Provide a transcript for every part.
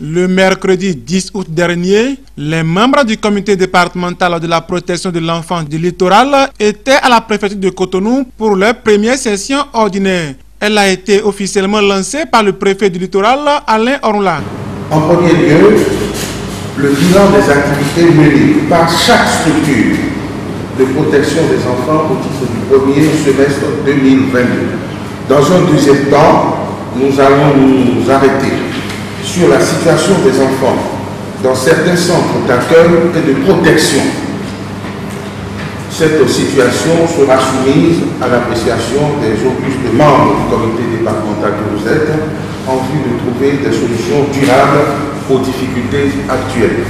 Le mercredi 10 août dernier, les membres du comité départemental de la protection de l'enfant du littoral étaient à la préfecture de Cotonou pour leur première session ordinaire. Elle a été officiellement lancée par le préfet du littoral, Alain Orunla. En premier lieu, le bilan des activités menées par chaque structure de protection des enfants au titre du premier semestre 2022. Dans un deuxième temps, nous allons nous arrêter sur la situation des enfants dans certains centres d'accueil et de protection. Cette situation sera soumise à l'appréciation des augustes membres du comité départemental que vous êtes en vue de trouver des solutions durables aux difficultés actuelles.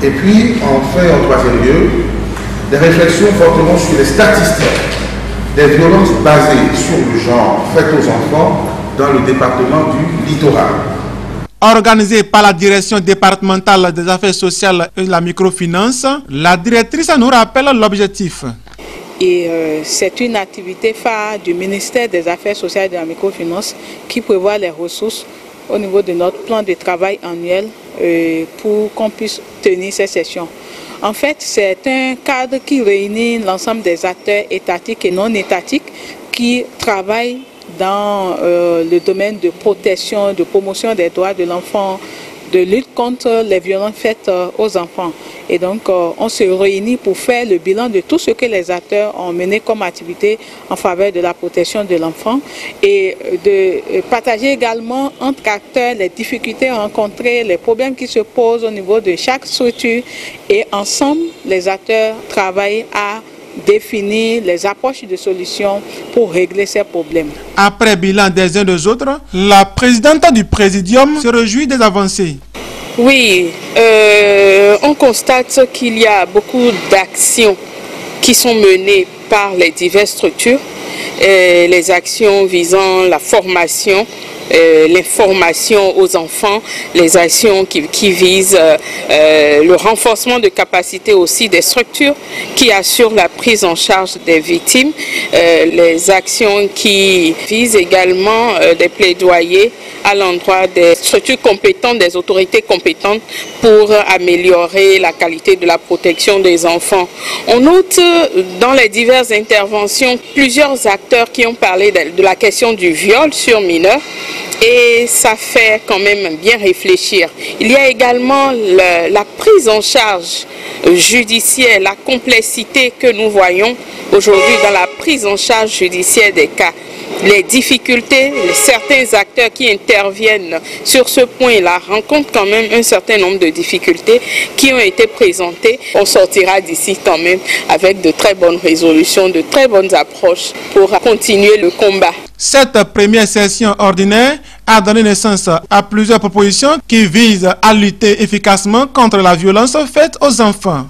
Et puis, enfin, en troisième lieu, des réflexions fortement sur les statistiques des violences basées sur le genre faites aux enfants dans le département du littoral. Organisée par la direction départementale des affaires sociales et de la microfinance, la directrice nous rappelle l'objectif. C'est une activité phare du ministère des Affaires sociales et de la microfinance qui prévoit les ressources au niveau de notre plan de travail annuel pour qu'on puisse tenir ces sessions. En fait, c'est un cadre qui réunit l'ensemble des acteurs étatiques et non étatiques qui travaillent dans le domaine de protection, de promotion des droits de l'enfant, de lutte contre les violences faites aux enfants. Et donc, on se réunit pour faire le bilan de tout ce que les acteurs ont mené comme activité en faveur de la protection de l'enfant et de partager également entre acteurs les difficultés rencontrées, les problèmes qui se posent au niveau de chaque structure. Et ensemble, les acteurs travaillent à définir les approches de solutions pour régler ces problèmes. Après bilan des uns des autres, la présidente du Présidium se réjouit des avancées. Oui, on constate qu'il y a beaucoup d'actions qui sont menées par les diverses structures, les actions visant la formation, l'information aux enfants, les actions qui visent le renforcement de capacité aussi des structures qui assurent la prise en charge des victimes, les actions qui visent également des plaidoyers à l'endroit des structures compétentes, des autorités compétentes pour améliorer la qualité de la protection des enfants. On note dans les diverses interventions plusieurs acteurs qui ont parlé de la question du viol sur mineurs. Et ça fait quand même bien réfléchir. Il y a également la prise en charge judiciaire, la complexité que nous voyons aujourd'hui dans la prise en charge judiciaire des cas. Les difficultés, certains acteurs qui interviennent sur ce point-là rencontrent quand même un certain nombre de difficultés qui ont été présentées. On sortira d'ici quand même avec de très bonnes résolutions, de très bonnes approches pour continuer le combat. Cette première session ordinaire a donné naissance à plusieurs propositions qui visent à lutter efficacement contre la violence faite aux enfants.